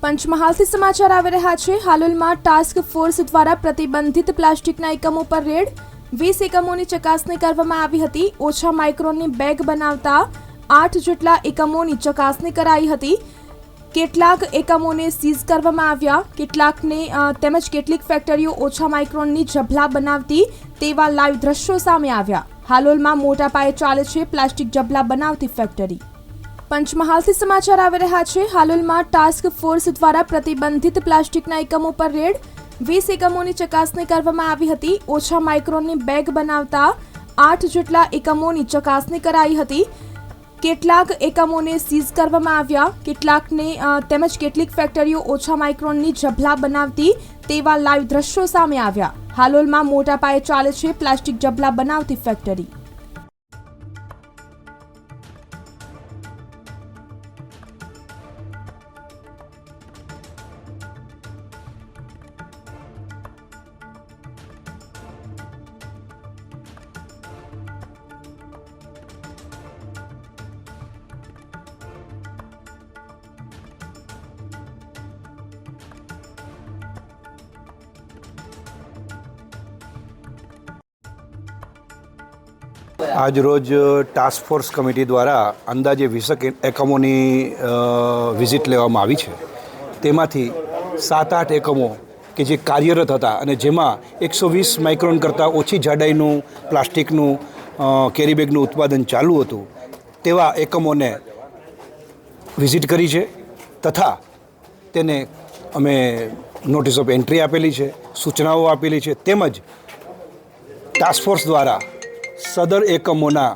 પંચમહાલથી સમાચાર આવી રહ્યા છે। હાલોલમાં ટાસ્ક ફોર્સ દ્વારા પ્રતિબંધિત પ્લાસ્ટિકના એકમો પર રેડ 20 એકમોની ચકાસણી કરવામાં આવી હતી। ઓછા માઇક્રોનની બેગ બનાવતા 8 જેટલા એકમોની ચકાસણી કરાઈ હતી। કેટલાક એકમોને સીઝ કરવામાં આવ્યા, કેટલાકને તેમજ કેટલીક ફેક્ટરીઓ ઓછા માઇક્રોનની જબલા બનાવતી તેવા લાઈવ દ્રશ્યો સામે આવ્યા। હાલોલમાં મોટા પાયે ચાલે છે પ્લાસ્ટિક જબલા બનાવતી ફેક્ટરી। પંચમહાલથી સમાચાર આવી રહ્યા છે। હાલોલમાં ટાસ્ક ફોર્સ દ્વારા પ્રતિબંધિત પ્લાસ્ટિકના એકમો પર રેડ 20 એકમોની ચકાસણી કરવામાં આવી હતી। ઓછા માઇક્રોનની બેગ બનાવતા 8 જેટલા એકમોની ચકાસણી કરાઈ હતી। કેટલાક એકમોને સીઝ કરવામાં આવ્યા, કેટલાકને તેમજ કેટલીક ફેક્ટરીઓ ઓછા માઇક્રોનની જબલા બનાવતી તેવા લાઈવ દ્રશ્યો સામે આવ્યા। હાલોલમાં મોટા પાયે ચાલે છે પ્લાસ્ટિક જબલા બનાવતી ફેક્ટરી। આજ રોજ ટાસ્ક ફોર્સ કમિટી દ્વારા અંદાજે 20 એકમોની વિઝિટ લેવામાં આવી છે। તેમાંથી 7-8 એકમો કે જે કાર્યરત હતા અને જેમાં 120 માઇક્રોન કરતાં ઓછી જાડાઈનું પ્લાસ્ટિકનું કેરી બેગનું ઉત્પાદન ચાલુ હતું તેવા એકમોને વિઝિટ કરી છે તથા તેને અમે નોટિસ ઓફ એન્ટ્રી આપેલી છે, સૂચનાઓ આપેલી છે। તેમજ ટાસ્ક ફોર્સ દ્વારા સદર એકમોના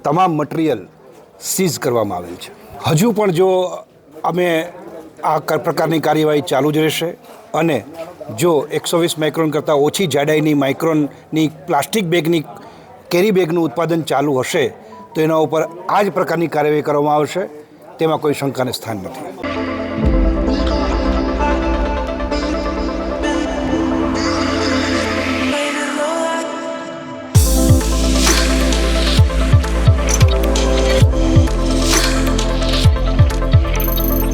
તમામ મટીરિયલ સીઝ કરવામાં આવેલ છે। હજુ પણ જો અમે આ પ્રકારની કાર્યવાહી ચાલુ જ રહેશે અને જો 120 માઇક્રોન કરતાં ઓછી જાડાઈની માઇક્રોનની પ્લાસ્ટિક બેગની કેરી બેગનું ઉત્પાદન ચાલુ હશે તો એના ઉપર આ જ પ્રકારની કાર્યવાહી કરવામાં આવશે, તેમાં કોઈ શંકાને સ્થાન નથી।